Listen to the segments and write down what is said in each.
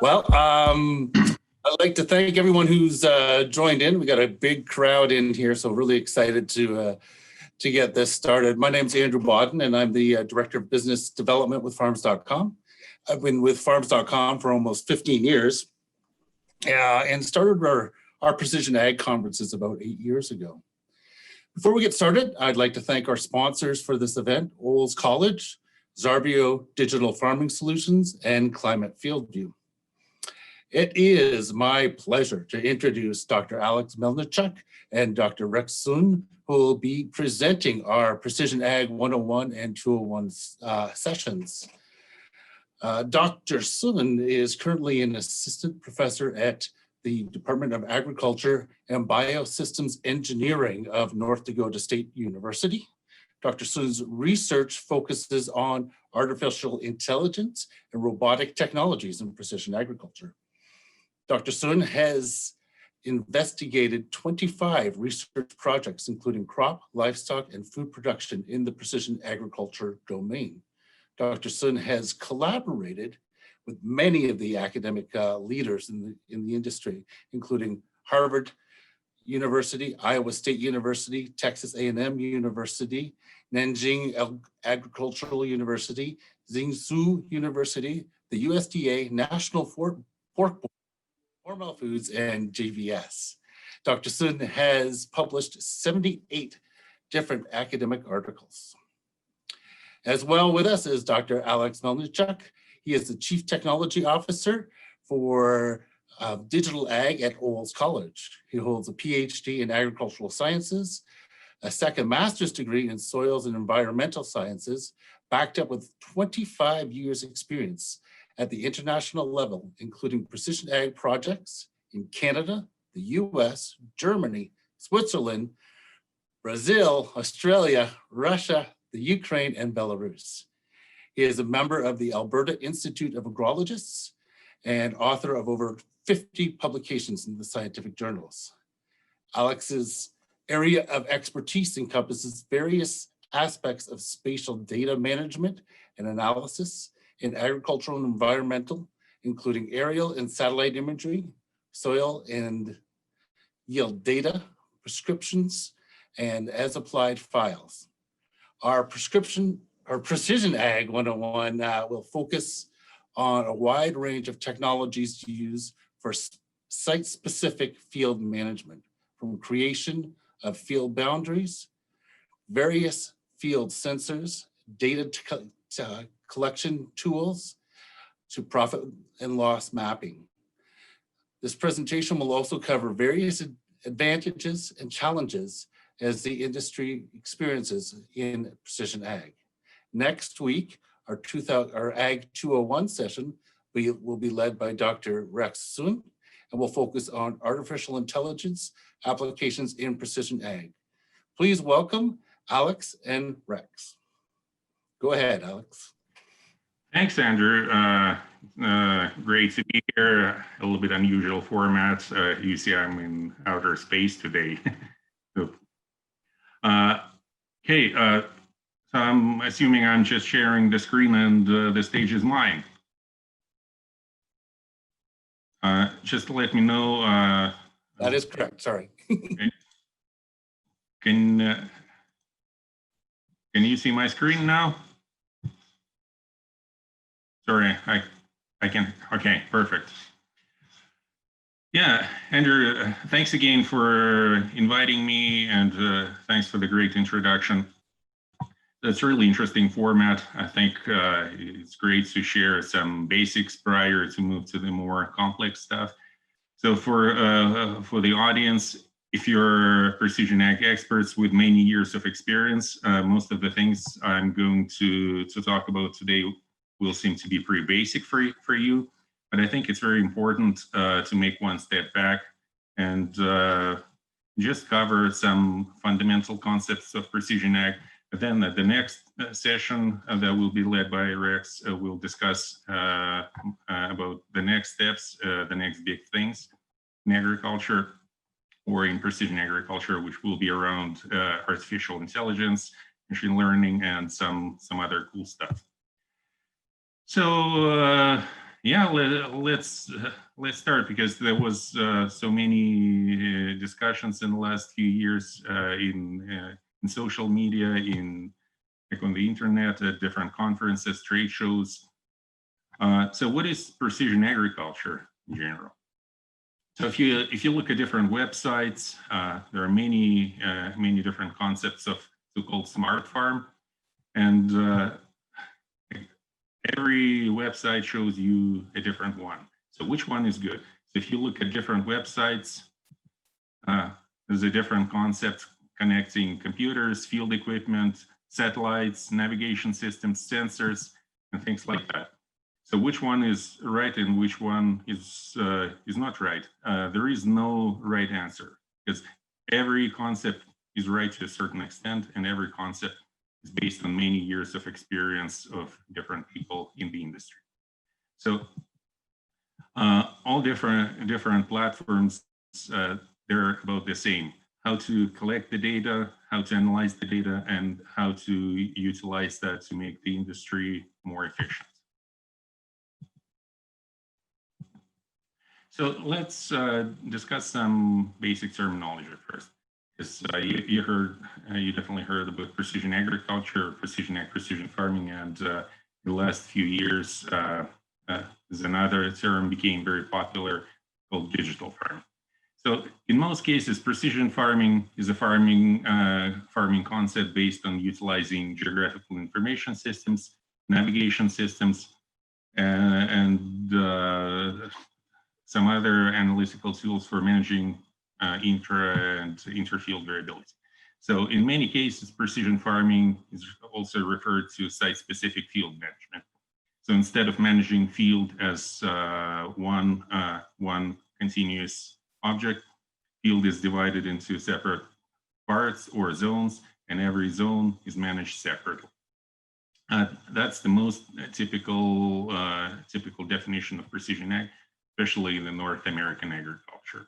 Well, I'd like to thank everyone who's joined in. We got a big crowd in here, so really excited to get this started. My name's Andrew Bodden, and I'm the Director of Business Development with Farms.com. I've been with Farms.com for almost 15 years and started our Precision Ag conferences about 8 years ago. Before we get started, I'd like to thank our sponsors for this event, Olds College, Xarbio Digital Farming Solutions, and Climate Field View. It is my pleasure to introduce Dr. Alex Melnitchouck and Dr. Rex Sun, who will be presenting our Precision Ag 101 and 201 sessions. Dr. Sun is currently an assistant professor at the Department of Agriculture and Biosystems Engineering of North Dakota State University. Dr. Sun's research focuses on artificial intelligence and robotic technologies in precision agriculture. Dr. Sun has investigated 25 research projects, including crop, livestock, and food production in the precision agriculture domain. Dr. Sun has collaborated with many of the academic leaders in the industry, including Harvard University, Iowa State University, Texas A&M University, Nanjing Agricultural University, Zhengzhou University, the USDA, National Pork Board, Hormel Foods, and JVS. Dr. Sun has published 78 different academic articles. As well with us is Dr. Alex Melnitchouck. He is the Chief Technology Officer for Digital Ag at Olds College. He holds a Ph.D. in Agricultural Sciences, a second master's degree in Soils and Environmental Sciences, backed up with 25 years experience at the international level, including precision ag projects in Canada, the US, Germany, Switzerland, Brazil, Australia, Russia, the Ukraine, and Belarus. He is a member of the Alberta Institute of Agrologists and author of over 50 publications in the scientific journals. Alex's area of expertise encompasses various aspects of spatial data management and analysis in agricultural and environmental, including aerial and satellite imagery, soil and yield data, prescriptions, and as applied files. Our Precision Ag 101 will focus on a wide range of technologies to use for site-specific field management, from creation of field boundaries, various field sensors, data collection tools, to profit and loss mapping. This presentation will also cover various advantages and challenges as the industry experiences in precision ag. Next week, our Ag 201 session will be led by Dr. Rex Sun, and will focus on artificial intelligence applications in precision ag. Please welcome Alex and Rex. Go ahead, Alex. Thanks, Andrew. Great to be here. A little bit unusual format. You see I'm in outer space today. Okay, so I'm assuming I'm just sharing the screen and the stage is mine. Just to let me know. That is correct, sorry. Okay. Can you see my screen now? Sorry, I can, okay, perfect. Yeah, Andrew, thanks again for inviting me, and thanks for the great introduction. That's a really interesting format. I think it's great to share some basics prior to move to the more complex stuff. So for the audience, if you're precision ag experts with many years of experience, most of the things I'm going to talk about today will seem to be pretty basic for you. But I think it's very important to make one step back and just cover some fundamental concepts of precision ag. But then the next session that will be led by Rex will discuss about the next steps, the next big things in agriculture or in precision agriculture, which will be around artificial intelligence, machine learning, and some other cool stuff. So Yeah, let's start, because there was so many discussions in the last few years in social media, like on the internet, at different conferences, trade shows. So what is precision agriculture in general? So if you look at different websites, there are many different concepts of so-called smart farm, and every website shows you a different one. So which one is good? So if you look at different websites, there's a different concept connecting computers, field equipment, satellites, navigation systems, sensors, and things like that. So which one is right and which one is not right? There is no right answer, because every concept is right to a certain extent, and every concept is based on many years of experience of different people in the industry. So all different platforms, they're about the same: how to collect the data, how to analyze the data, and how to utilize that to make the industry more efficient. So let's discuss some basic terminology first. You definitely heard about precision agriculture, precision farming, and in the last few years, there's another term became very popular called digital farming. So in most cases, precision farming is a farming concept based on utilizing geographical information systems, navigation systems, and some other analytical tools for managing intra and interfield variability. So in many cases, precision farming is also referred to site-specific field management. So instead of managing field as one continuous object, field is divided into separate parts or zones, and every zone is managed separately. That's the most typical definition of precision ag, especially in the North American agriculture.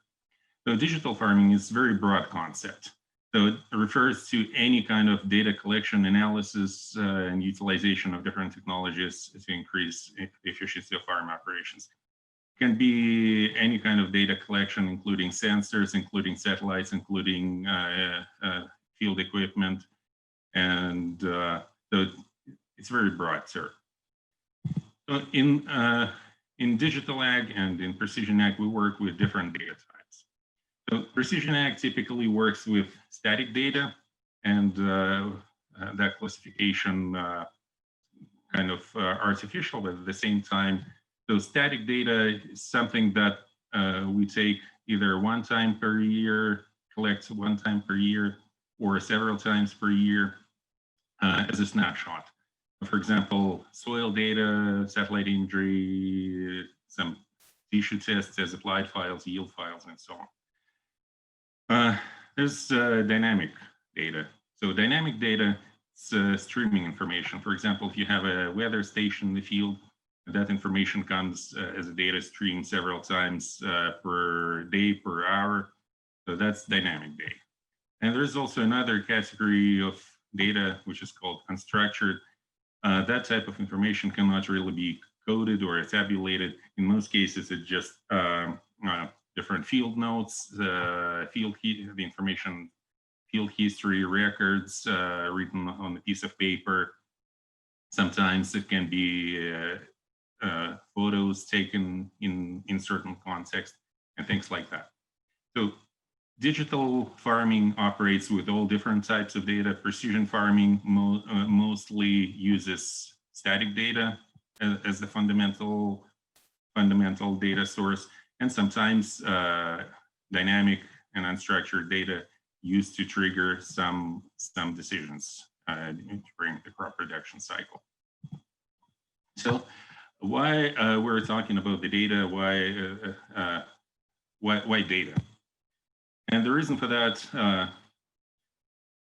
So digital farming is a very broad concept. So it refers to any kind of data collection, analysis, and utilization of different technologies to increase the efficiency of farm operations. It can be any kind of data collection, including sensors, including satellites, including field equipment, and so it's very broad, sir. So in digital ag and in precision ag, we work with different data types. So precision ag typically works with static data, and that classification kind of artificial, but at the same time, so static data is something that we take either one time per year, collect one time per year, or several times per year as a snapshot. For example, soil data, satellite imagery, some tissue tests, Asapplied files, yield files, and so on. There's dynamic data. So dynamic data is streaming information. For example, if you have a weather station in the field, that information comes as a data stream several times per day, per hour. So that's dynamic data. And there's also another category of data, which is called unstructured. That type of information cannot really be coded or tabulated. In most cases, it's just different field notes, the information, field history records written on a piece of paper. Sometimes it can be photos taken in certain context and things like that. So digital farming operates with all different types of data. Precision farming mostly uses static data as the fundamental data source, and sometimes dynamic and unstructured data used to trigger some decisions during the crop production cycle. So why we're talking about the data, why data? And the reason for that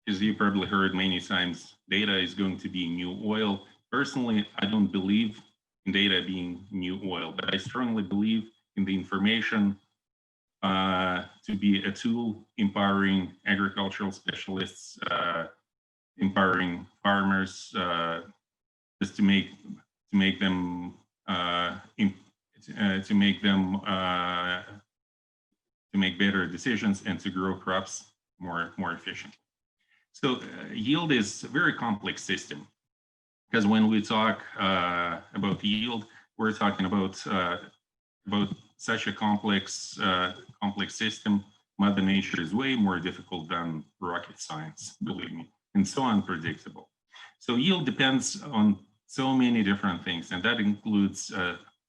is, you probably heard many times, data is going to be new oil. Personally, I don't believe in data being new oil, but I strongly believe in the information to be a tool empowering agricultural specialists, empowering farmers, just to make them to make them to make better decisions and to grow crops more efficiently. So yield is a very complex system, because when we talk about yield, we're talking about such a complex system. Mother Nature is way more difficult than rocket science, believe me, and so unpredictable. So yield depends on so many different things, and that includes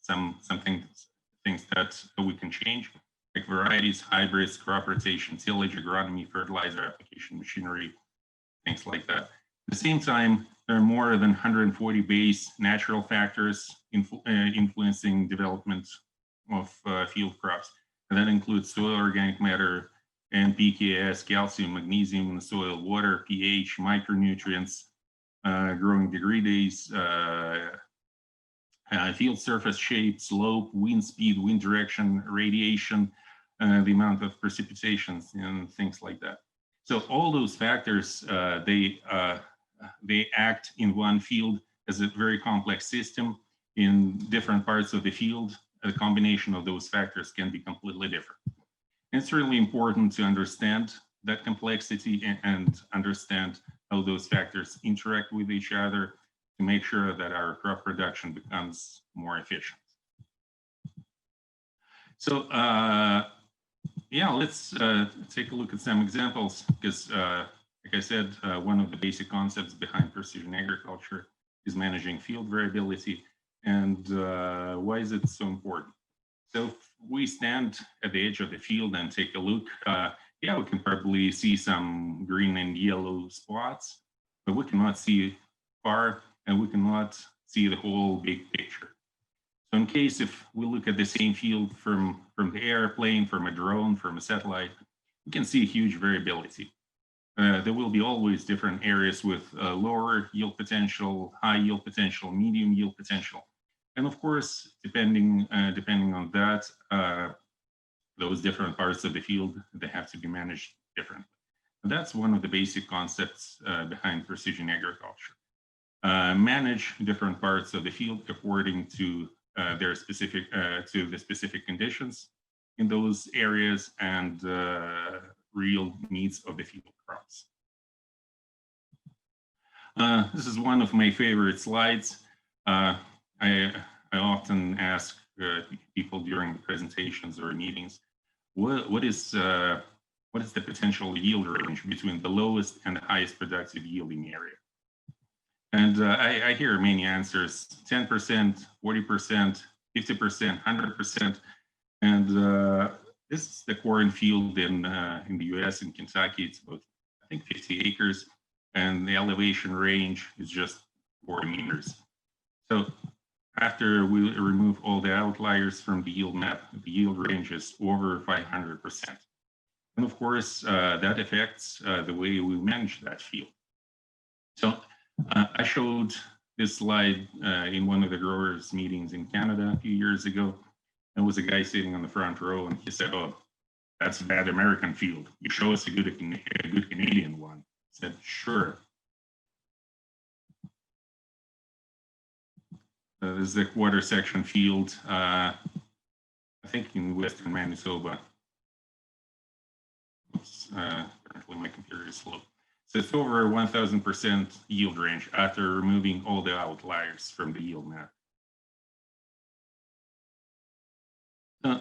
some things that we can change, like varieties, hybrids, crop rotation, tillage, agronomy, fertilizer application, machinery, things like that. At the same time, there are more than 140 base natural factors influencing development of field crops. And that includes soil organic matter, NPKs, calcium, magnesium in the soil, water, pH, micronutrients, growing degrees, field surface shape, slope, wind speed, wind direction, radiation, the amount of precipitations, and things like that. So all those factors, they act in one field as a very complex system. In different parts of the field, a combination of those factors can be completely different. And it's really important to understand that complexity and understand how those factors interact with each other to make sure that our crop production becomes more efficient. So yeah, let's take a look at some examples, because like I said, one of the basic concepts behind precision agriculture is managing field variability. And why is it so important? So if we stand at the edge of the field and take a look, yeah, we can probably see some green and yellow spots, but we cannot see far, and we cannot see the whole big picture. So in case if we look at the same field from the airplane, from a drone, from a satellite, we can see huge variability. There will be always different areas with lower yield potential, high yield potential, medium yield potential. And of course, depending on that, those different parts of the field, they have to be managed differently. And that's one of the basic concepts behind precision agriculture. Manage different parts of the field according to their specific to the specific conditions in those areas and real needs of the field crops. This is one of my favorite slides. I often ask people during the presentations or meetings, what is the potential yield range between the lowest and the highest productive yielding area? And I hear many answers: 10%, 40%, 50%, 100%. And this is the corn field in the US, in Kentucky. It's about, I think, 50 acres. And the elevation range is just 40 meters. So after we remove all the outliers from the yield map, the yield range is over 500%. And of course, that affects the way we manage that field. So I showed this slide in one of the growers' meetings in Canada a few years ago. There was a guy sitting on the front row, and he said, "Oh, that's a bad American field. You show us a good Canadian one." I said, "Sure." This is the quarter section field, I think in western Manitoba. Oops, apparently my computer is slow. So it's over 1000% yield range after removing all the outliers from the yield map.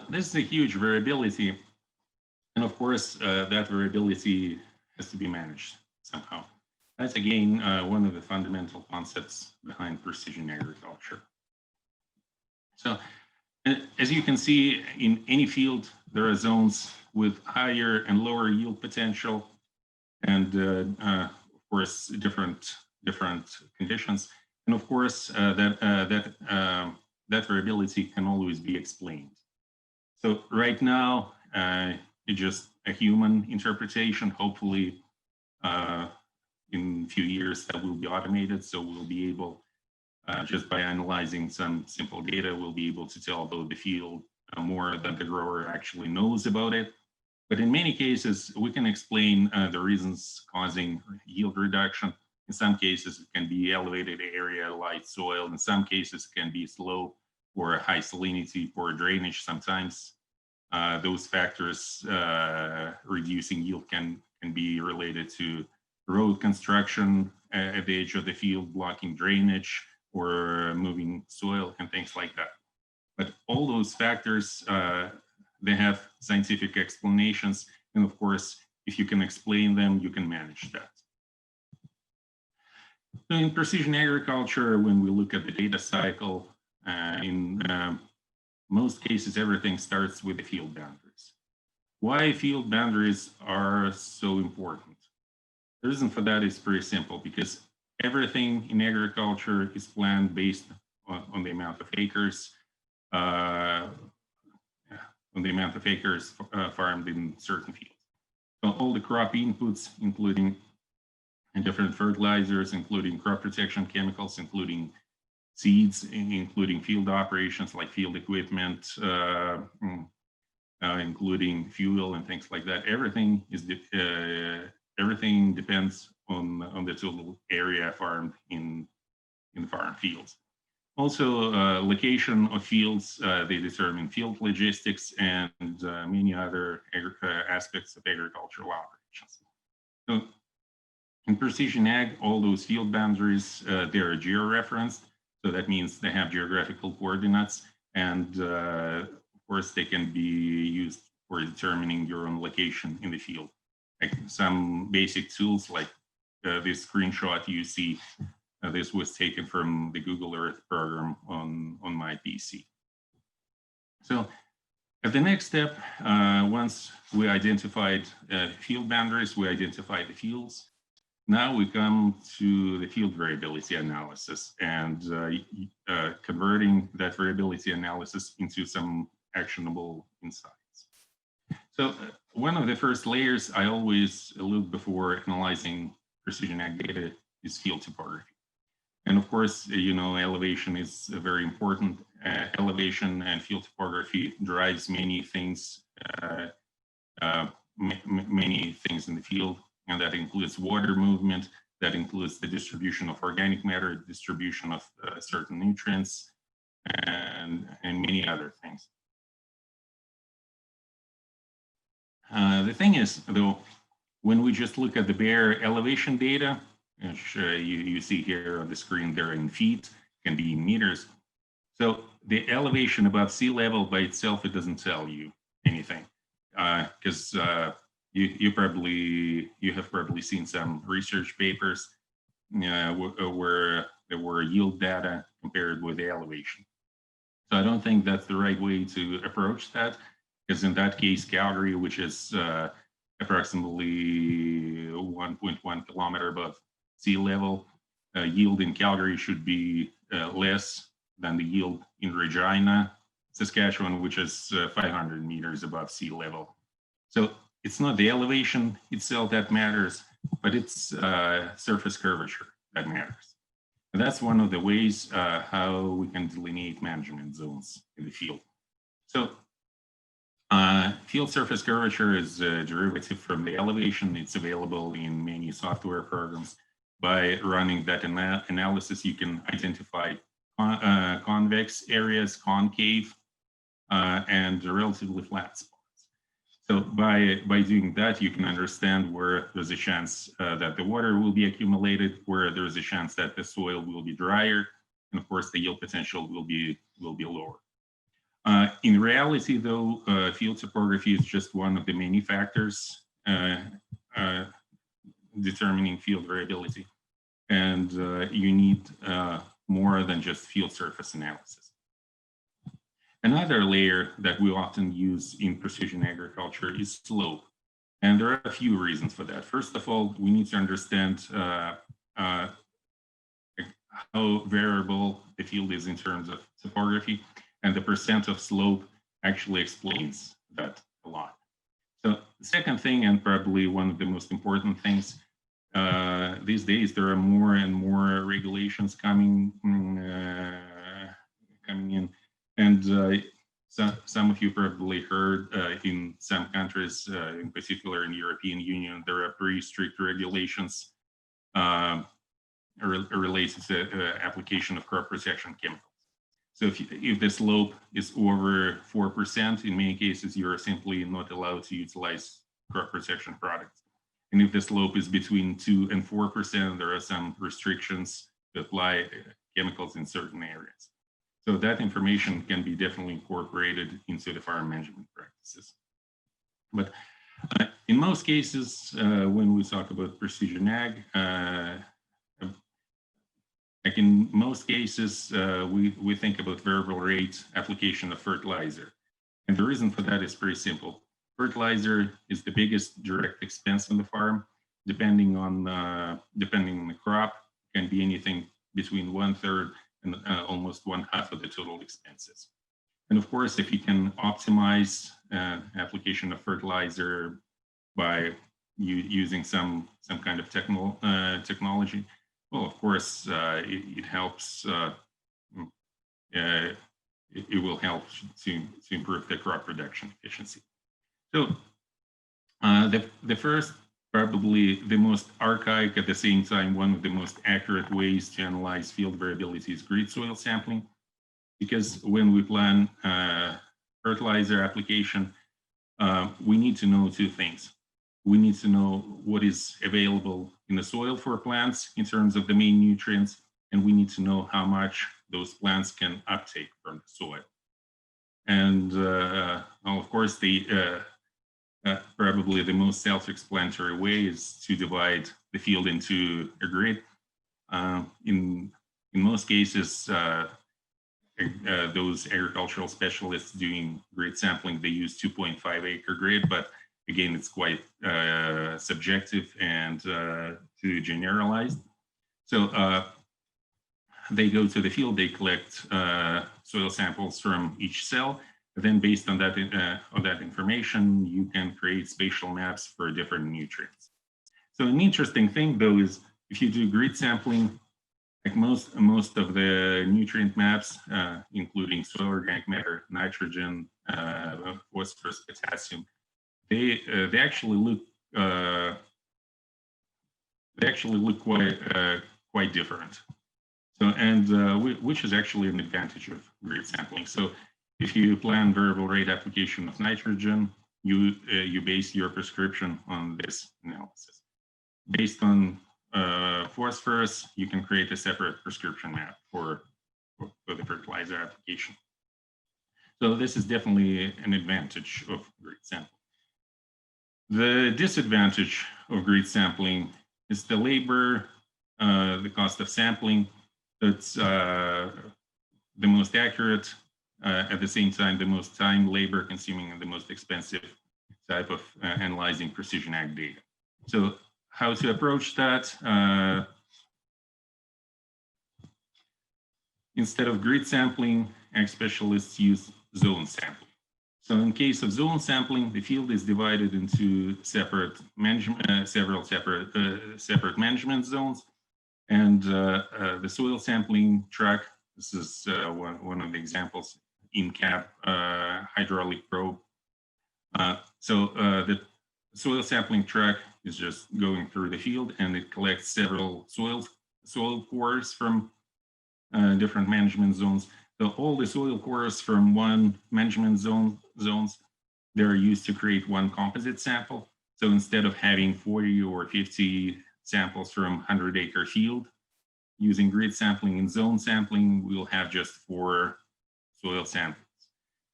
This is a huge variability. And of course, that variability has to be managed somehow. That's again, one of the fundamental concepts behind precision agriculture. So as you can see, in any field, there are zones with higher and lower yield potential, and of course, different conditions. And of course, that variability can always be explained. So right now, it's just a human interpretation. Hopefully, in a few years, that will be automated. So we'll be able, just by analyzing some simple data, we'll be able to tell about the field more than the grower actually knows about it. But in many cases, we can explain the reasons causing yield reduction. In some cases, it can be elevated area, light soil. In some cases, it can be slow or high salinity, poor drainage. Sometimes those factors reducing yield can be related to road construction at the edge of the field, blocking drainage, or moving soil and things like that. But all those factors, they have scientific explanations. And of course, if you can explain them, you can manage that. So in precision agriculture, when we look at the data cycle, in most cases, everything starts with the field boundaries. Why field boundaries are so important? The reason for that is pretty simple, because everything in agriculture is planned based on the amount of acres, farmed in certain fields. So all the crop inputs, including different fertilizers, including crop protection chemicals, including seeds, including field operations like field equipment, including fuel and things like that. Everything is everything depends on the total area farmed in the farm fields. Also, location of fields, they determine field logistics and many other aspects of agricultural operations. So in precision ag, all those field boundaries, they are geo-referenced. So that means they have geographical coordinates, and of course they can be used for determining your own location in the field. Like some basic tools like this screenshot you see, this was taken from the Google Earth program on my PC. So at the next step, once we identified field boundaries, we identified the fields. Now we come to the field variability analysis and converting that variability analysis into some actionable insights. So one of the first layers I always look before analyzing precision ag data is field topography. And of course, you know, elevation is very important. Elevation and field topography drives many things, many things in the field. And that includes water movement, that includes the distribution of organic matter, distribution of certain nutrients, and many other things. The thing is, though, when we just look at the bare elevation data, which you see here on the screen, they're in feet, can be in meters. So the elevation above sea level by itself, it doesn't tell you anything, because you have probably seen some research papers where there were yield data compared with the elevation. So I don't think that's the right way to approach that, because in that case, Calgary, which is approximately 1.1 kilometer above sea level, yield in Calgary should be less than the yield in Regina, Saskatchewan, which is 500 meters above sea level. So it's not the elevation itself that matters, but it's surface curvature that matters. And that's one of the ways how we can delineate management zones in the field. So field surface curvature is a derivative from the elevation. It's available in many software programs. By running that analysis, you can identify convex areas, concave, and relatively flat spots. So by doing that, you can understand where there's a chance that the water will be accumulated, where there's a chance that the soil will be drier, and of course the yield potential will be lower. In reality, though, field topography is just one of the many factors determining field variability, and you need more than just field surface analysis. Another layer that we often use in precision agriculture is slope. And there are a few reasons for that. First of all, we need to understand how variable the field is in terms of topography, and the percent of slope actually explains that a lot. So the second thing, and probably one of the most important things, these days there are more and more regulations coming in. And some of you probably heard in some countries, in particular in the European Union, there are pretty strict regulations related to application of crop protection chemicals. So if the slope is over 4%, in many cases, you're simply not allowed to utilize crop protection products. And if the slope is between 2 and 4%, there are some restrictions to apply chemicals in certain areas. So that information can be definitely incorporated into the farm management practices. But in most cases, when we talk about precision ag, like in most cases, we think about variable rate application of fertilizer. And the reason for that is pretty simple. Fertilizer is the biggest direct expense on the farm. Depending on the crop, can be anything between 1/3 and almost 1/2 of the total expenses. And of course, if you can optimize application of fertilizer by using some kind of technology, well, of course, it helps. It will help to improve the crop production efficiency. So the first, probably the most archaic, at the same time, one of the most accurate ways to analyze field variability is grid soil sampling. Because when we plan fertilizer application, we need to know two things. We need to know what is available in the soil for plants in terms of the main nutrients, and we need to know how much those plants can uptake from the soil. And well, of course, probably the most self-explanatory way is to divide the field into a grid. In most cases, those agricultural specialists doing grid sampling, they use 2.5 acre grid, but again, it's quite subjective and too generalized. So they go to the field, they collect soil samples from each cell. Then based on that information, you can create spatial maps for different nutrients. So an interesting thing though is if you do grid sampling, like most of the nutrient maps, including soil organic matter, nitrogen, phosphorus, potassium, they actually look quite different. So which is actually an advantage of grid sampling. So if you plan variable rate application of nitrogen, you base your prescription on this analysis. Based on phosphorus, you can create a separate prescription map for the fertilizer application. So this is definitely an advantage of grid sampling. The disadvantage of grid sampling is the labor, the cost of sampling. That's the most accurate, at the same time, the most time, labor consuming, and the most expensive type of analyzing precision ag data. So how to approach that? Instead of grid sampling, ag specialists use zone sampling. So in case of zone sampling, the field is divided into several separate management zones. And the soil sampling track, this is one of the examples, in-cab hydraulic probe. So the soil sampling track is just going through the field, and it collects several soil cores from different management zones. So all the soil cores from one management zones, they're used to create one composite sample. So instead of having 40 or 50 samples from 100-acre field, using grid sampling and zone sampling, we'll have just 4 soil samples.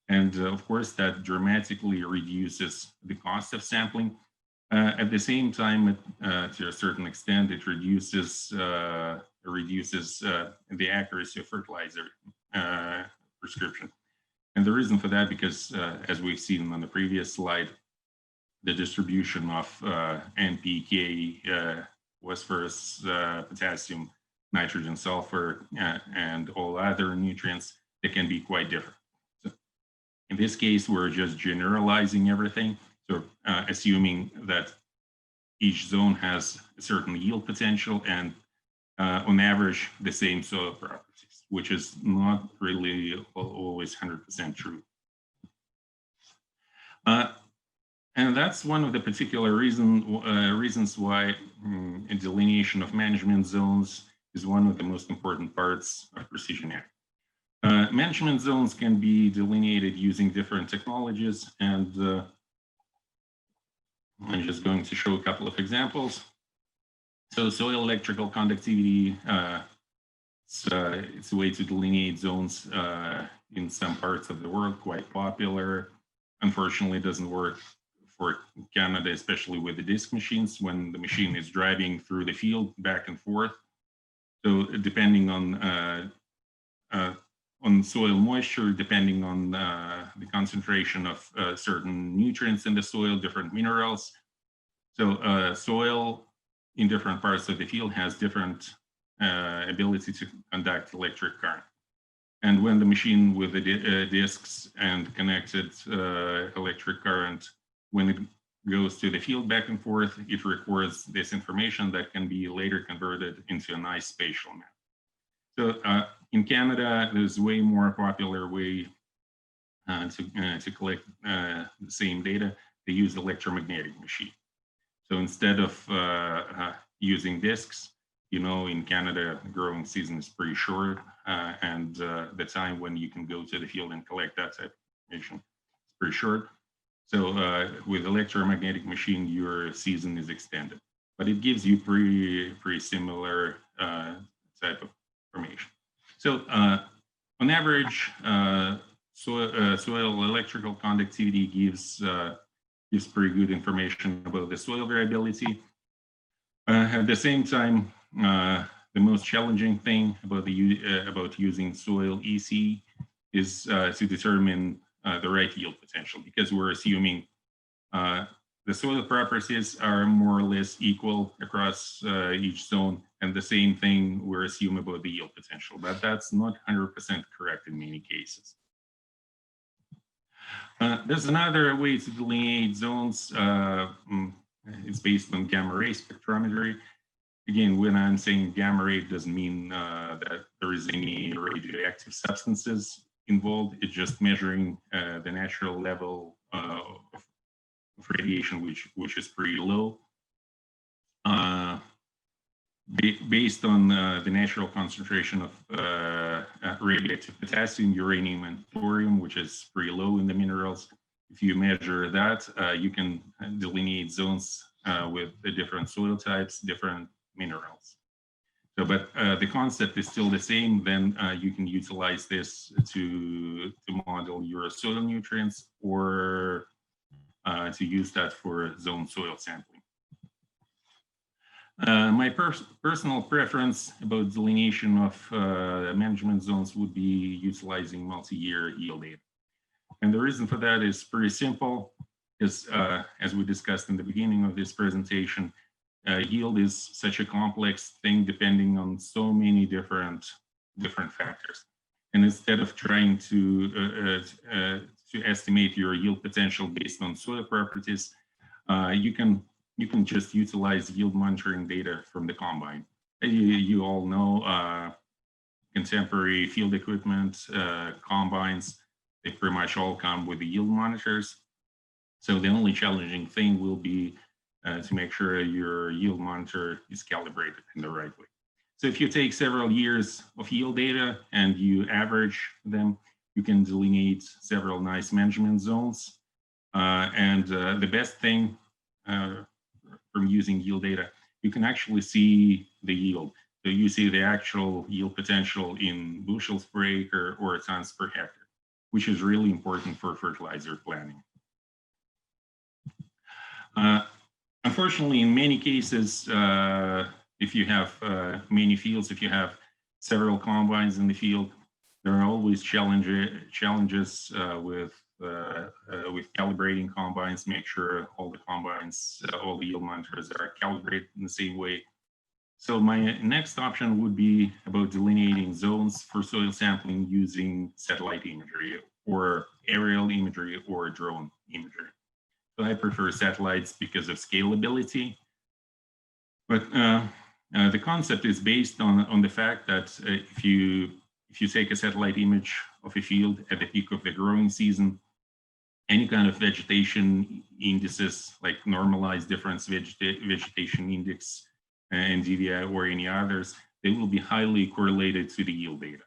And of course, that dramatically reduces the cost of sampling. At the same time, to a certain extent, it reduces the accuracy of fertilizer prescription. And the reason for that, because as we've seen on the previous slide, the distribution of NPK, phosphorus, potassium, nitrogen, sulfur, and all other nutrients, they can be quite different. So in this case, we're just generalizing everything. So assuming that each zone has a certain yield potential and on average, the same soil properties, which is not really always 100% true. And that's one of the particular reasons why a delineation of management zones is one of the most important parts of precision ag. Management zones can be delineated using different technologies, and I'm just going to show a couple of examples. So soil electrical conductivity, it's a way to delineate zones in some parts of the world, quite popular. Unfortunately, it doesn't work for Canada, especially with the disc machines when the machine is driving through the field back and forth. So depending on soil moisture, depending on the concentration of certain nutrients in the soil, different minerals. So soil in different parts of the field has different ability to conduct electric current. And when the machine with the discs and connected electric current, when it goes to the field back and forth, it records this information that can be later converted into a nice spatial map. So in Canada, there's way more popular way to collect the same data. They use electromagnetic machine. So instead of using discs, you know, in Canada, the growing season is pretty short, and the time when you can go to the field and collect that type of information is pretty short. So with electromagnetic machine, your season is extended, but it gives you pretty similar type of information. So on average, soil electrical conductivity gives pretty good information about the soil variability. At the same time, the most challenging thing about using soil EC is to determine the right yield potential, because we're assuming the soil properties are more or less equal across each zone, and the same thing we're assuming about the yield potential, but that's not 100% correct in many cases. There's another way to delineate zones. It's based on gamma ray spectrometry. Again, when I'm saying gamma ray, it doesn't mean that there is any radioactive substances involved. It's just measuring the natural level of radiation, which is pretty low. Based on the natural concentration of radioactive potassium, uranium, and thorium, which is pretty low in the minerals, if you measure that, you can delineate zones with the different soil types, different minerals. So, but the concept is still the same. Then you can utilize this to model your soil nutrients, or to use that for zone soil sampling. My personal preference about delineation of management zones would be utilizing multi-year yield data. And the reason for that is pretty simple, is as we discussed in the beginning of this presentation, yield is such a complex thing depending on so many different factors. And instead of trying to estimate your yield potential based on soil properties, you can just utilize yield monitoring data from the combine. You all know contemporary field equipment, combines, they pretty much all come with the yield monitors. So the only challenging thing will be to make sure your yield monitor is calibrated in the right way. So if you take several years of yield data and you average them, you can delineate several nice management zones. And the best thing from using yield data, you can actually see the yield. So you see the actual yield potential in bushels per acre or tons per hectare, which is really important for fertilizer planning. Unfortunately, in many cases, if you have many fields, if you have several combines in the field, there are always challenges with calibrating combines, make sure all the combines, all the yield monitors are calibrated in the same way. So my next option would be about delineating zones for soil sampling using satellite imagery or aerial imagery or drone imagery. So I prefer satellites because of scalability, but the concept is based on the fact that if you take a satellite image of a field at the peak of the growing season, any kind of vegetation indices like normalized difference vegetation index and DVI or any others, they will be highly correlated to the yield data.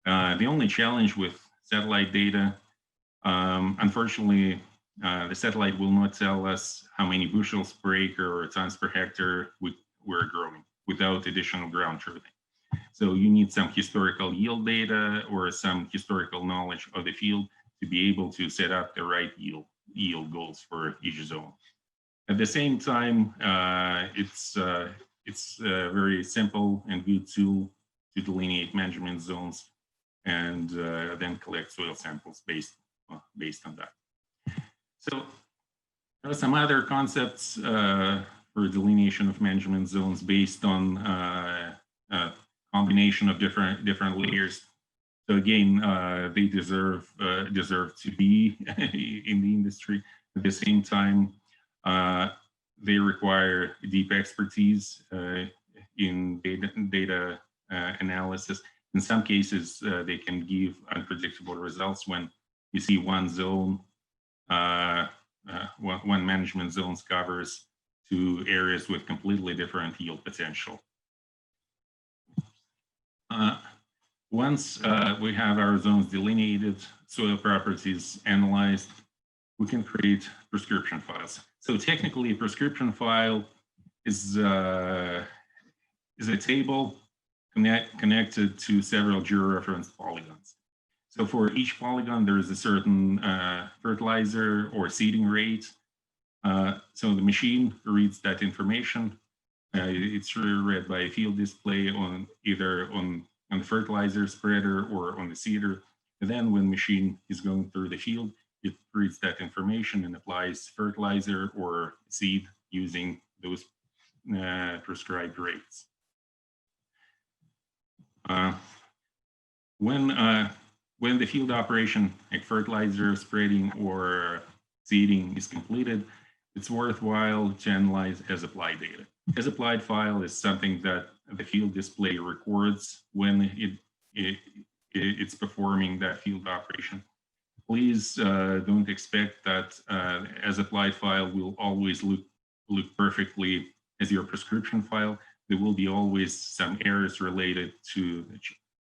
The only challenge with satellite data, unfortunately, the satellite will not tell us how many bushels per acre or tons per hectare we're growing without additional ground truthing. So you need some historical yield data or some historical knowledge of the field to be able to set up the right yield goals for each zone. At the same time, it's a very simple and good tool to delineate management zones and then collect soil samples based on that. So there are some other concepts for delineation of management zones based on combination of different layers. So again, they deserve to be in the industry. At the same time, they require deep expertise in data analysis. In some cases, they can give unpredictable results when you see one zone, one management zones covers two areas with completely different yield potential. Once we have our zones delineated, soil properties analyzed, we can create prescription files. So technically, a prescription file is a table connected to several georeferenced polygons. So for each polygon, there is a certain fertilizer or seeding rate. So the machine reads that information. It's read by a field display on either on the fertilizer spreader or on the seeder. And then when the machine is going through the field, it reads that information and applies fertilizer or seed using those prescribed rates. When the field operation, like fertilizer spreading or seeding, is completed, it's worthwhile to analyze Asapplied data. Asapplied file is something that the field display records when it's performing that field operation. Please don't expect that Asapplied file will always look perfectly as your prescription file. There will be always some errors related to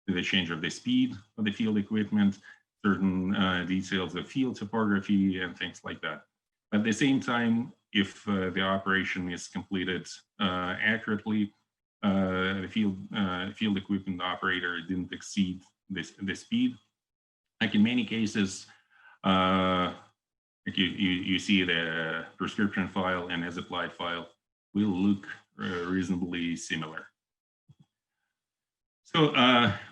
the change of the speed of the field equipment, certain details of field topography and things like that. At the same time, if the operation is completed accurately, the field equipment operator didn't exceed the speed. Like in many cases, like you see the prescription file and Asapplied file will look reasonably similar. So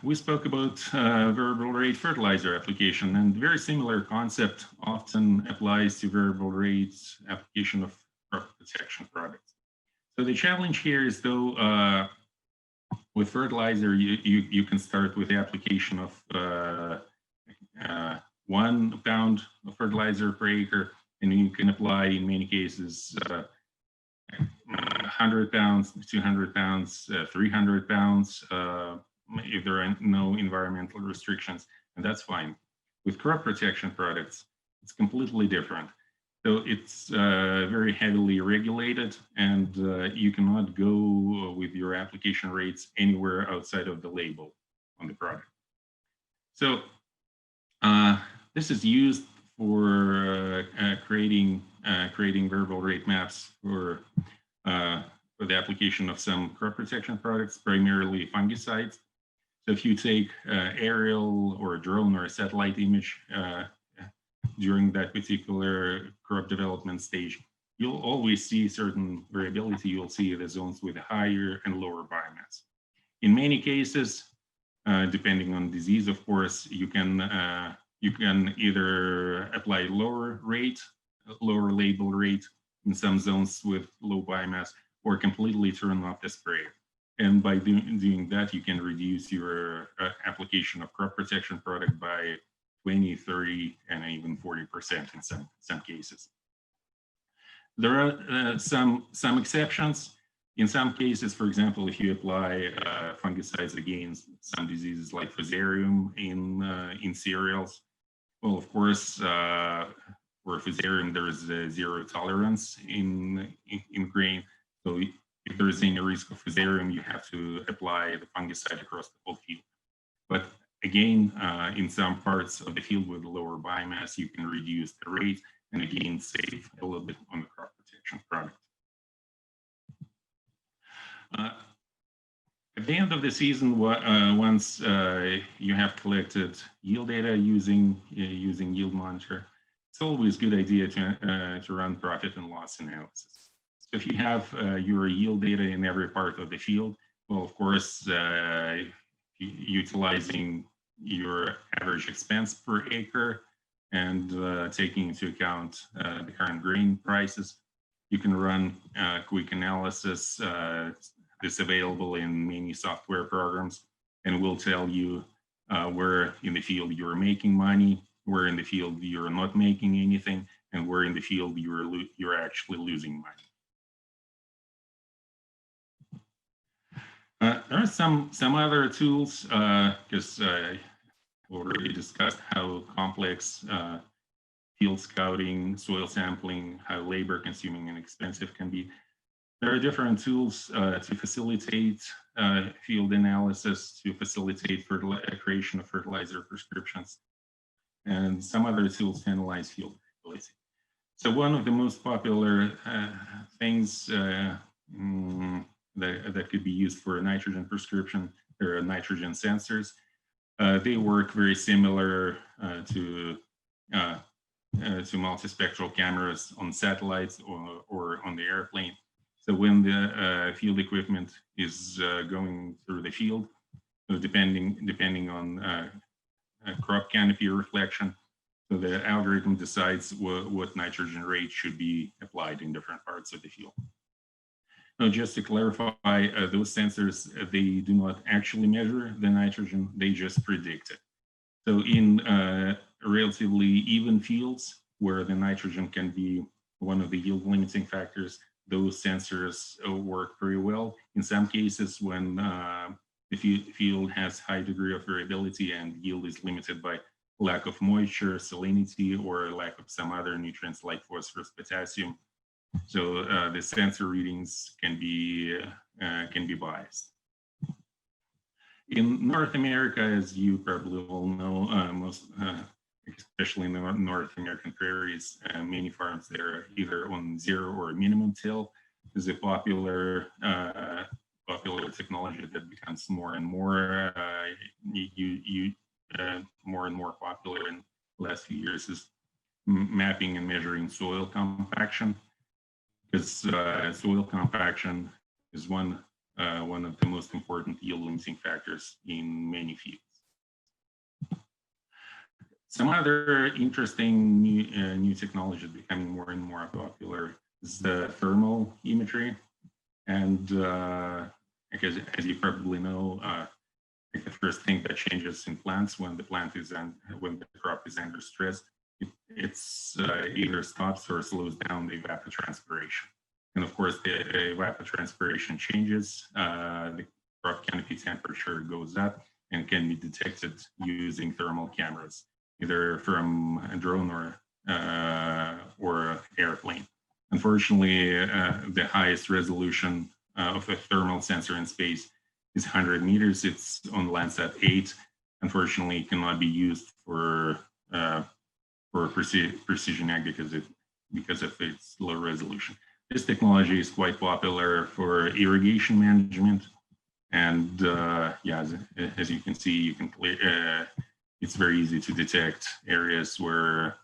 we spoke about variable rate fertilizer application, and very similar concept often applies to variable rates application of crop protection products. So the challenge here is, though, with fertilizer, you can start with the application of 1 pound of fertilizer per acre, and you can apply in many cases 100 pounds, 200 pounds, 300 pounds, if there are no environmental restrictions, and that's fine. With crop protection products, it's completely different. So it's very heavily regulated, and you cannot go with your application rates anywhere outside of the label on the product. So this is used for creating variable rate maps for the application of some crop protection products, primarily fungicides. So if you take aerial or a drone or a satellite image during that particular crop development stage, you'll always see certain variability. You'll see the zones with a higher and lower biomass. In many cases, depending on disease, of course, you can either apply lower label rate in some zones with low biomass, or completely turn off the sprayer. And by doing that, you can reduce your application of crop protection product by 20, 30, and even 40% in some cases. There are some exceptions. In some cases, for example, if you apply fungicides against some diseases like Fusarium in cereals, well, of course, for Fusarium, there's zero tolerance in grain. So if there's any risk of Fusarium, you have to apply the fungicide across the whole field. But again, in some parts of the field with lower biomass, you can reduce the rate and again save a little bit on the crop protection product. At the end of the season, once you have collected yield data using Yield Monitor, it's always a good idea to run profit and loss analysis. So if you have your yield data in every part of the field, well, of course, utilizing your average expense per acre and taking into account the current grain prices, you can run quick analysis that's available in many software programs, and will tell you where in the field you're making money, where in the field you're not making anything, and where in the field you're actually losing money. There are some other tools, because I already discussed how complex field scouting, soil sampling, how labor consuming and expensive can be. There are different tools to facilitate field analysis, to facilitate creation of fertilizer prescriptions, and some other tools to analyze field variability. So one of the most popular things that could be used for nitrogen prescription, there are nitrogen sensors. They work very similar to multispectral cameras on satellites or on the airplane. So when the field equipment is going through the field, so depending on crop canopy reflection, so the algorithm decides what nitrogen rate should be applied in different parts of the field. Now, just to clarify, those sensors, they do not actually measure the nitrogen, they just predict it. So in relatively even fields where the nitrogen can be one of the yield limiting factors, those sensors work very well. In some cases, when the field has high degree of variability and yield is limited by lack of moisture, salinity, or lack of some other nutrients like phosphorus, potassium, so the sensor readings can be biased. In North America, as you probably all know, especially in the North American prairies, many farms there are either on zero or minimum till. Is a popular technology that becomes more and more popular in the last few years is mapping and measuring soil compaction. Because soil compaction is one of the most important yield limiting factors in many fields. Some other interesting new technology becoming more and more popular is the thermal imagery, and as you probably know, the first thing that changes in plants when the crop is under stress, it's either stops or slows down the evapotranspiration. And of course, the evapotranspiration changes, the crop canopy temperature goes up and can be detected using thermal cameras, either from a drone or airplane. Unfortunately, the highest resolution of a thermal sensor in space is 100 meters. It's on Landsat 8. Unfortunately, it cannot be used for precision ag because of its low resolution. This technology is quite popular for irrigation management, and yeah, as you can see, it's very easy to detect areas where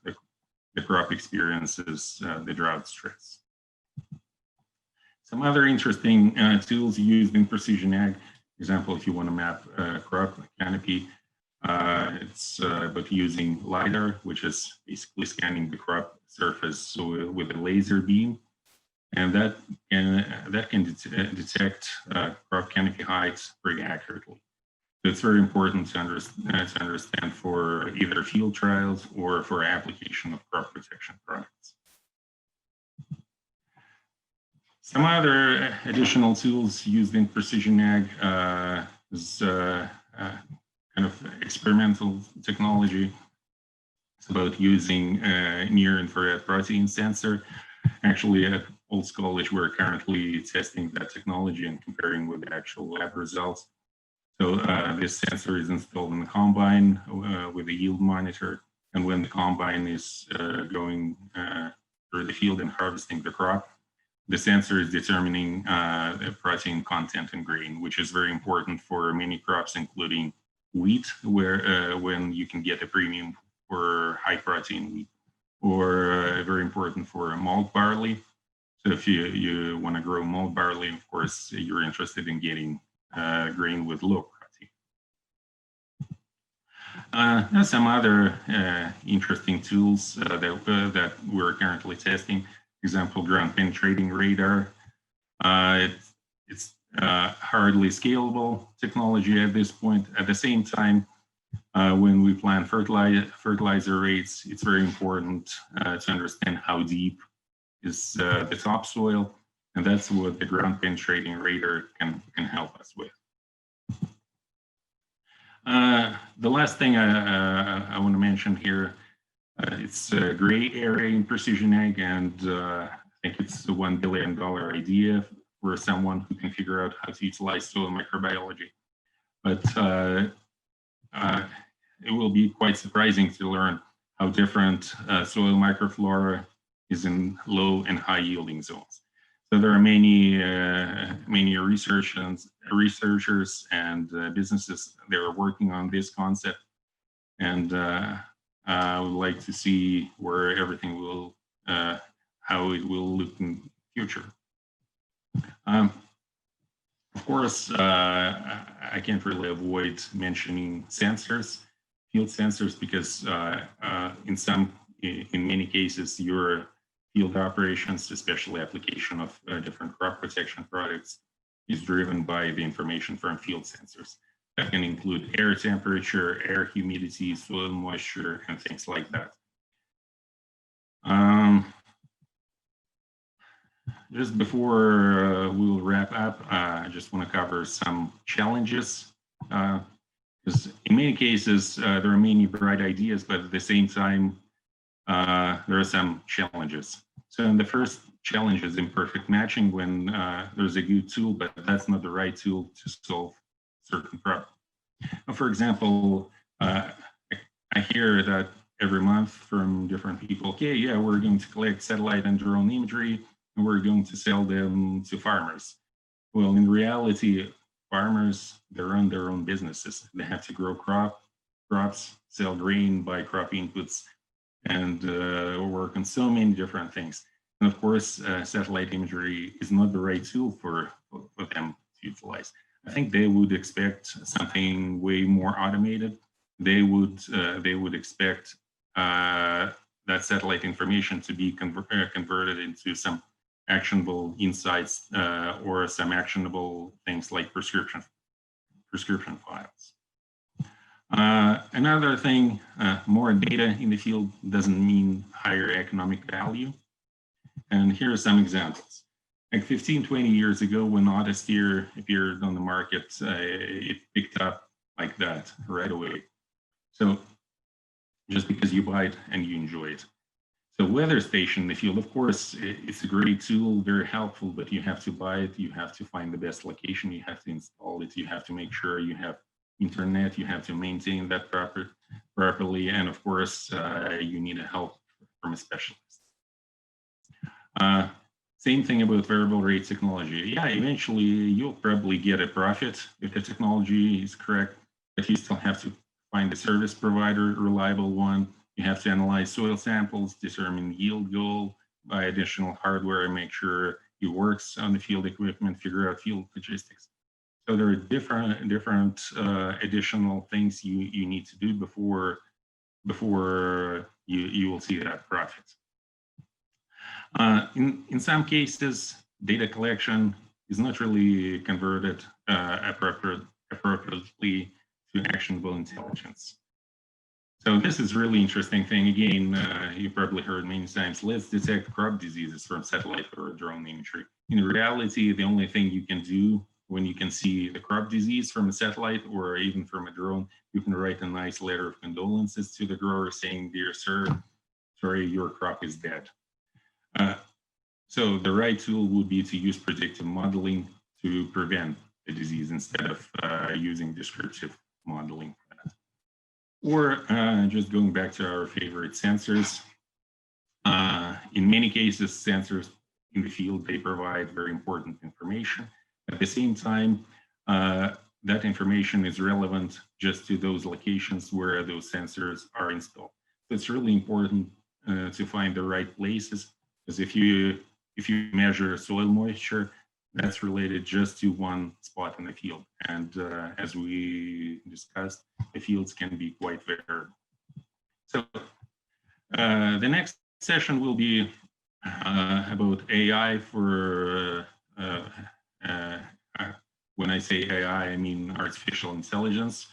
the crop experiences the drought stress. Some other interesting tools used in precision ag, for example, if you want to map crop canopy, it's about using LiDAR, which is basically scanning the crop surface with a laser beam, and that can detect crop canopy heights very accurately. So it's very important to understand for either field trials or for application of crop protection products. Some other additional tools used in precision ag is kind of experimental technology. It's about using near-infrared protein sensor. Actually, at Old College, we're currently testing that technology and comparing with the actual lab results. So this sensor is installed in the combine with a yield monitor. And when the combine is going through the field and harvesting the crop, the sensor is determining the protein content in grain, which is very important for many crops, including wheat, where when you can get a premium for high protein wheat, or very important for malt barley. So if you want to grow malt barley, of course, you're interested in getting grain with low protein. There's some other interesting tools that we're currently testing. For example, ground penetrating radar. It's hardly scalable technology at this point. At the same time, when we plan fertilizer rates, it's very important to understand how deep is the topsoil, and that's what the ground penetrating radar can help us with. The last thing I want to mention here, it's a gray area in precision ag, and I think it's the $1 billion idea for someone who can figure out how to utilize soil microbiology. But it will be quite surprising to learn how different soil microflora is in low and high yielding zones. So there are many researchers and businesses that are working on this concept, and I would like to see where everything will, how it will look in the future. Of course, I can't really avoid mentioning sensors, field sensors, because in many cases, your field operations, especially application of different crop protection products, is driven by the information from field sensors. That can include air temperature, air humidity, soil moisture, and things like that. Just before we'll wrap up, I just want to cover some challenges. Because in many cases, there are many bright ideas, but at the same time, there are some challenges. So the first challenge is imperfect matching, when there's a good tool, but that's not the right tool to solve certain problem. For example, I hear that every month from different people, okay, yeah, we're going to collect satellite and drone imagery, and we're going to sell them to farmers. Well, in reality, farmers, they run their own businesses. They have to grow crops, sell grain, buy crop inputs, and work on so many different things. And of course, satellite imagery is not the right tool for them to utilize. I think they would expect something way more automated. They would expect that satellite information to be converted into some actionable insights or some actionable things like prescription files. Another thing, more data in the field doesn't mean higher economic value. And here are some examples. Like 15, 20 years ago, when Autosteer appeared on the market, it picked up like that right away. So just because you buy it and you enjoy it. So weather station in the field, of course, it's a great tool, very helpful, but you have to buy it, you have to find the best location, you have to install it, you have to make sure you have internet, you have to maintain that properly, and of course, you need help from a specialist. Same thing about variable rate technology. Yeah, eventually you'll probably get a profit if the technology is correct, but you still have to find a service provider, reliable one. You have to analyze soil samples, determine yield goal, buy additional hardware, and make sure it works on the field equipment, figure out field logistics. So there are different additional things you need to do before you will see that profit. In some cases, data collection is not really converted appropriately to actionable intelligence. So this is really interesting thing. Again, you've probably heard many times, let's detect crop diseases from satellite or drone imagery. In reality, the only thing you can do when you can see the crop disease from a satellite or even from a drone, you can write a nice letter of condolences to the grower saying, dear sir, sorry, your crop is dead. So the right tool would be to use predictive modeling to prevent the disease instead of using descriptive modeling. Or just going back to our favorite sensors. In many cases, sensors in the field, they provide very important information. At the same time, that information is relevant just to those locations where those sensors are installed. So it's really important to find the right places, because if you measure soil moisture, that's related just to one spot in the field. And as we discussed, the fields can be quite variable. So the next session will be about AI for, when I say AI, I mean artificial intelligence,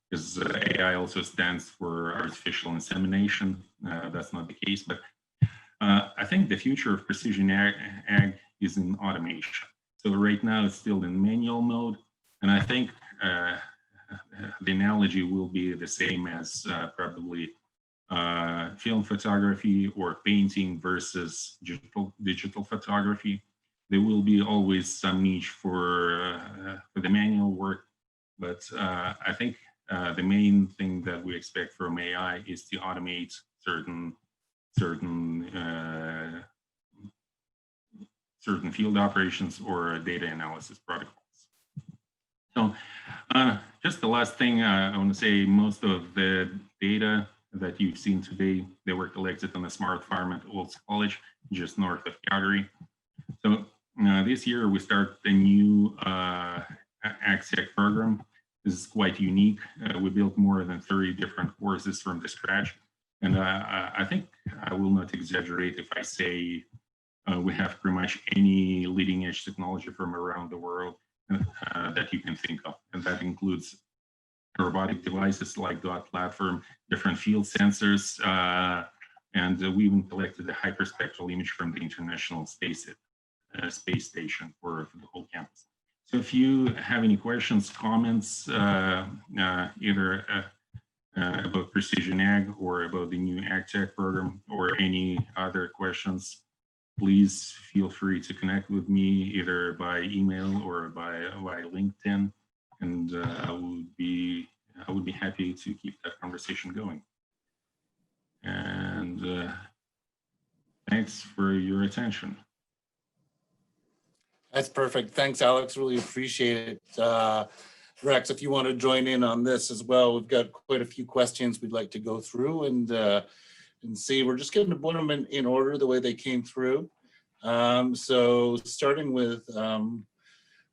because AI also stands for artificial insemination. That's not the case, but I think the future of precision ag is in automation. So right now it's still in manual mode, and I think the analogy will be the same as probably film photography or painting versus digital photography. There will be always some niche for the manual work, but I think the main thing that we expect from AI is to automate certain field operations or data analysis protocols. So just the last thing I want to say, most of the data that you've seen today, they were collected on a smart farm at Olds College, just north of Calgary. So this year we start the new Axiac program. This is quite unique. We built more than 30 different courses from the scratch. And I think I will not exaggerate if I say we have pretty much any leading edge technology from around the world that you can think of. And that includes robotic devices like DOT platform, different field sensors, and we even collected a hyperspectral image from the International Space Station for the whole campus. So if you have any questions, comments, either about precision ag or about the new AgTech program or any other questions, please feel free to connect with me either by email or by LinkedIn, and I would be happy to keep that conversation going. And thanks for your attention. That's perfect. Thanks, Alex. Really appreciate it. Rex, if you want to join in on this as well, we've got quite a few questions we'd like to go through and see. We're just going to put them in order the way they came through. So starting with,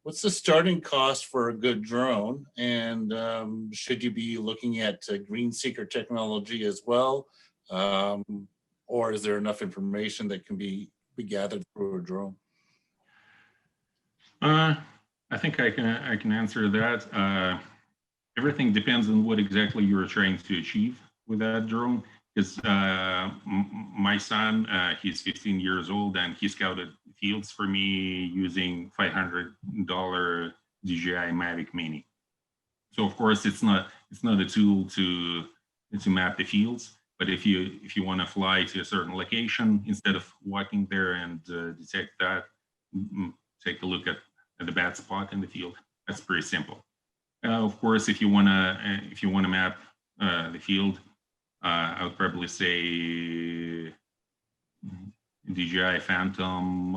what's the starting cost for a good drone? And should you be looking at green seeker technology as well? Or is there enough information that can be gathered through a drone? I think I can answer that. Everything depends on what exactly you're trying to achieve with that drone. Because my son, he's 15 years old, and he scouted fields for me using $500 DJI Mavic Mini. So of course it's not a tool to map the fields, but if you want to fly to a certain location, instead of walking there and detect that, take a look at the bad spot in the field. That's pretty simple. Of course, if you want to map the field, I would probably say DJI Phantom,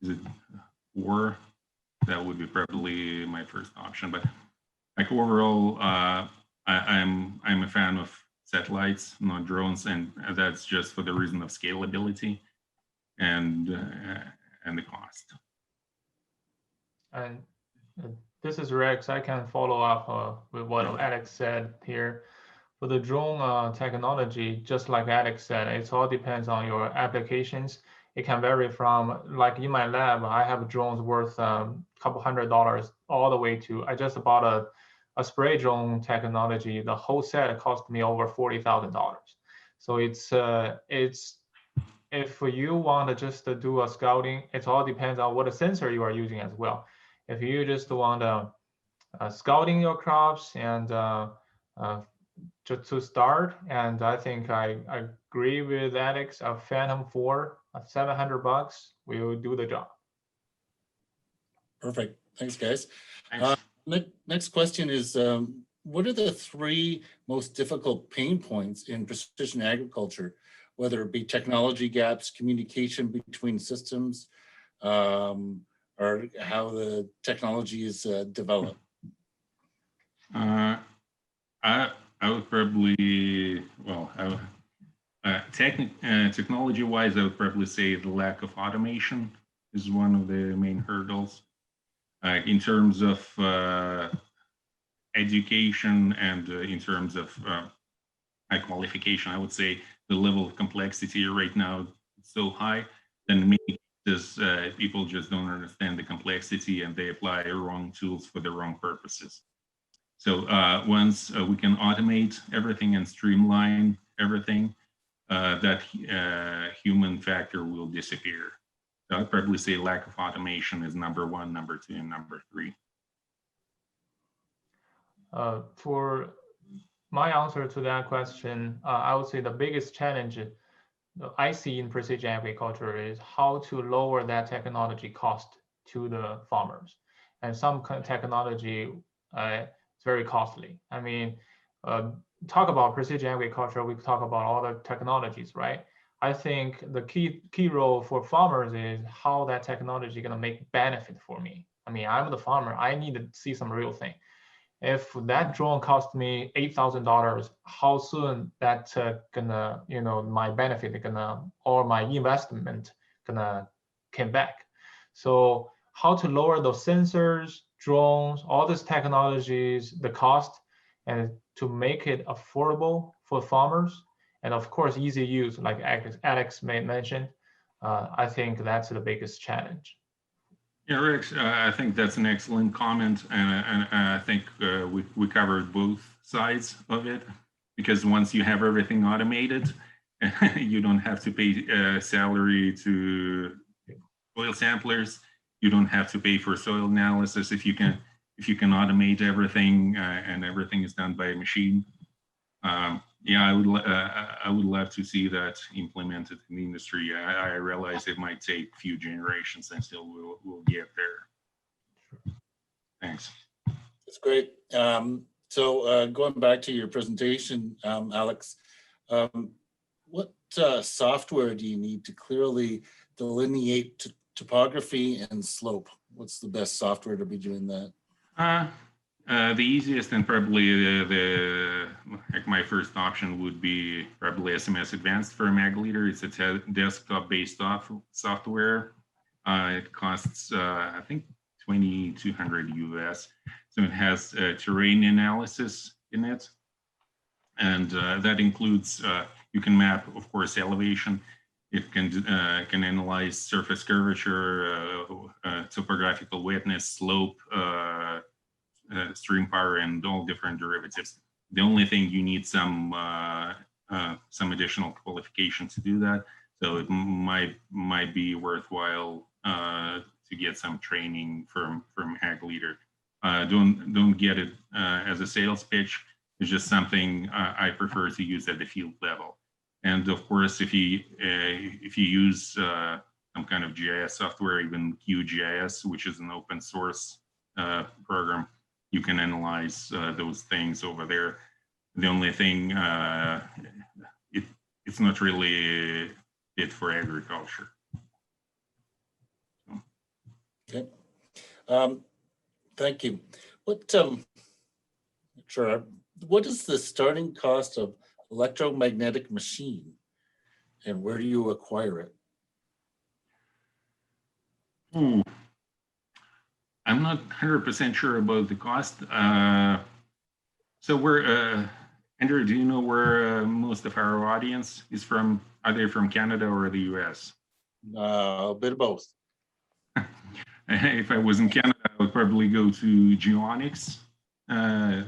is it 4? That would be probably my first option. But like overall, I'm a fan of satellites, not drones, and that's just for the reason of scalability and the cost. And this is Rex. I can follow up with what Alex said here. For the drone technology, just like Alex said, it all depends on your applications. It can vary from, like in my lab, I have drones worth a couple $100 all the way to, I just bought a spray drone technology. The whole set cost me over $40,000. So it's if you want to just do a scouting, it all depends on what sensor you are using as well. If you just want to scouting your crops and just to start, and I think I agree with Alex, a Phantom 4 at $700 will do the job. Perfect. Thanks, guys. Thanks. Next question is, what are the 3 most difficult pain points in precision agriculture, whether it be technology gaps, communication between systems, or how the technology is developed? I would probably, well, technology-wise, I would probably say the lack of automation is one of the main hurdles. In terms of education and in terms of qualification, I would say the level of complexity right now is so high that in many cases people just don't understand the complexity and they apply wrong tools for the wrong purposes. So once we can automate everything and streamline everything, that human factor will disappear. So I'd probably say lack of automation is number 1, number 2, and number 3. For my answer to that question, I would say the biggest challenge I see in precision agriculture is how to lower that technology cost to the farmers. And some technology is very costly. I mean, talk about precision agriculture, we talk about all the technologies, right? I think the key role for farmers is how that technology is going to make benefit for me. I mean, I'm the farmer. I need to see some real thing. If that drone cost me $8,000, how soon that gonna, my benefit gonna, or my investment gonna come back? So how to lower those sensors, drones, all these technologies, the cost, and to make it affordable for farmers, and of course, easy use, like Alex mentioned. I think that's the biggest challenge. Yeah, Rex, I think that's an excellent comment, and I think we covered both sides of it, because once you have everything automated, you don't have to pay salary to soil samplers. You don't have to pay for soil analysis if you can automate everything and everything is done by a machine. Yeah, I would love to see that implemented in the industry. I realize it might take a few generations and still we'll get there. Thanks. That's great. So going back to your presentation, Alex, what software do you need to clearly delineate topography and slope? What's the best software to be doing that? The easiest and probably like my first option would be probably SMS Advanced for Imagery. It's a desktop-based software. It costs I think $2,200 US. So it has terrain analysis in it, and that includes you can map, of course, elevation. It can analyze surface curvature, topographical wetness, slope, stream power, and all different derivatives. The only thing you need some additional qualification to do that. So it might be worthwhile to get some training from Ag Leader. Don't get it as a sales pitch. It's just something I prefer to use at the field level. And of course, if you use some kind of GIS software, even QGIS, which is an open source program, you can analyze those things over there. The only thing, it's not really fit for agriculture. Okay, thank you. What is the starting cost of electromagnetic machine, and where do you acquire it? I'm not 100% sure about the cost. So where, Andrew, do you know where most of our audience is from? Are they from Canada or the US? A bit of both. If I was in Canada, I would probably go to Geonics.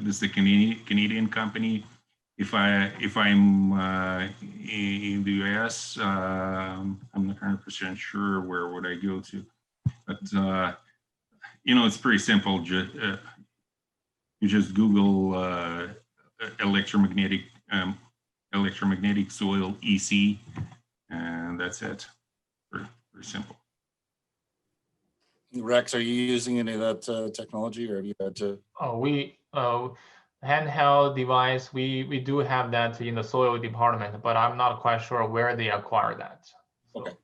This is a Canadian company. If I'm in the US, I'm not 100% sure where would I go to. But it's pretty simple. You just Google electromagnetic soil EC, and that's it. Very simple. Rex, are you using any of that technology, or have you had to? We handheld device. We do have that in the soil department, but I'm not quite sure where they acquire that. So. Okay,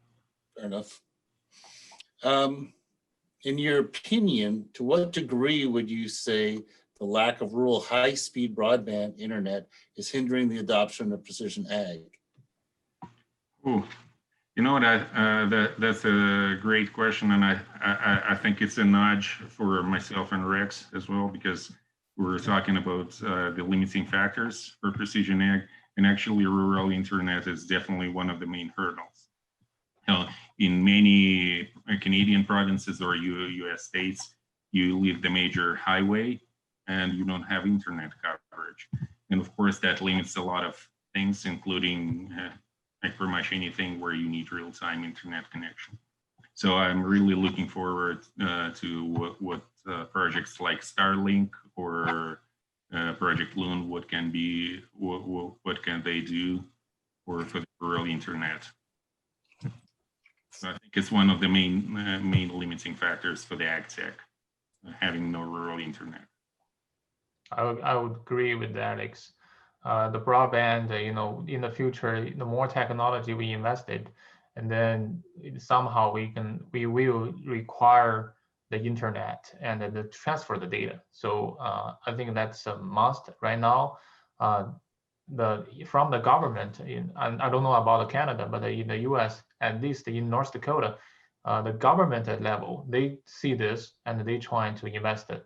fair enough. In your opinion, to what degree would you say the lack of rural high-speed broadband internet is hindering the adoption of precision ag? Oh, you know what? That's a great question, and I think it's a nudge for myself and Rex as well, because we're talking about the limiting factors for precision ag, and actually rural internet is definitely one of the main hurdles. In many Canadian provinces or US states, you leave the major highway and you don't have internet coverage. And of course, that limits a lot of things, including like pretty much anything where you need real-time internet connection. So I'm really looking forward to what projects like Starlink or Project Loon, what can they do for the rural internet. So I think it's one of the main limiting factors for the ag tech, having no rural internet. I would agree with Alex. The broadband, in the future, the more technology we invested, and then somehow we will require the internet and the transfer the data. So I think that's a must right now. From the government, I don't know about Canada, but in the US, at least in North Dakota, the government level, they see this and they trying to invest it,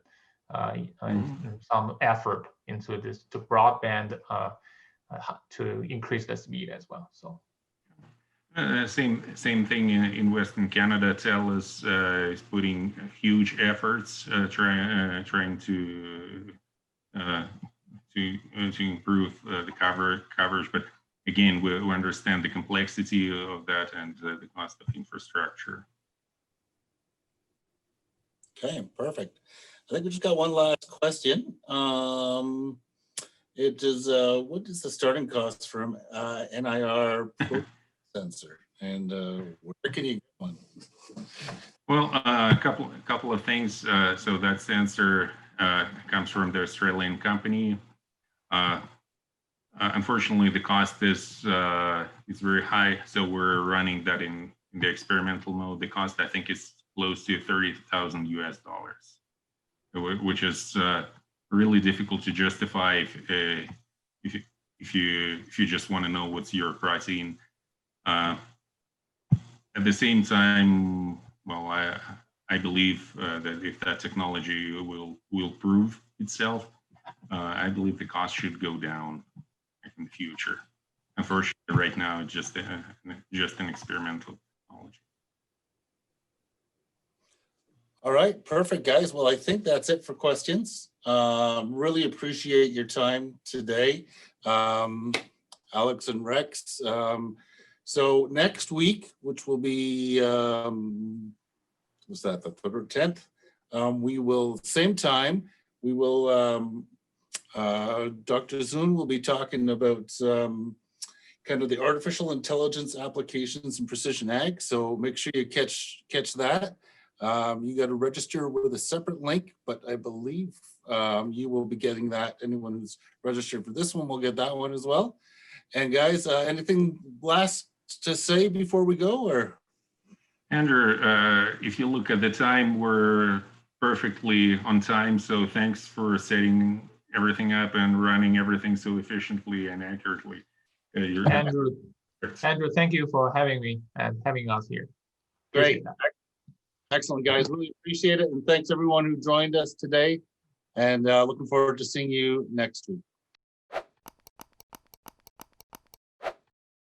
some effort into this to broadband to increase the speed as well. So same thing in Western Canada. TELUS is putting huge efforts trying to improve the coverage, but again, we understand the complexity of that and the cost of infrastructure. Okay, perfect. I think we just got one last question. It is, what is the starting cost from NIR sensor, and where can you get one? Well, a couple of things. So that sensor comes from the Australian company. Unfortunately, the cost is very high, so we're running that in the experimental mode. The cost, I think, is close to $30,000 US, which is really difficult to justify if you just want to know what's your pricing. At the same time, well, I believe that if that technology will prove itself, I believe the cost should go down in the future. Unfortunately, right now, it's just an experimental technology. All right, perfect, guys. Well, I think that's it for questions. Really appreciate your time today, Alex and Rex. So next week, which will be, was that the 10th? We will, same time, we will, Dr. Zun will be talking about kind of the artificial intelligence applications in precision ag. So make sure you catch that. You got to register with a separate link, but I believe you will be getting that. Anyone who's registered for this one will get that one as well. And guys, anything last to say before we go, or? Andrew, if you look at the time, we're perfectly on time. So thanks for setting everything up and running everything so efficiently and accurately. Andrew, thank you for having me and having us here. Great. Excellent, guys. Really appreciate it. And thanks everyone who joined us today. And looking forward to seeing you next week.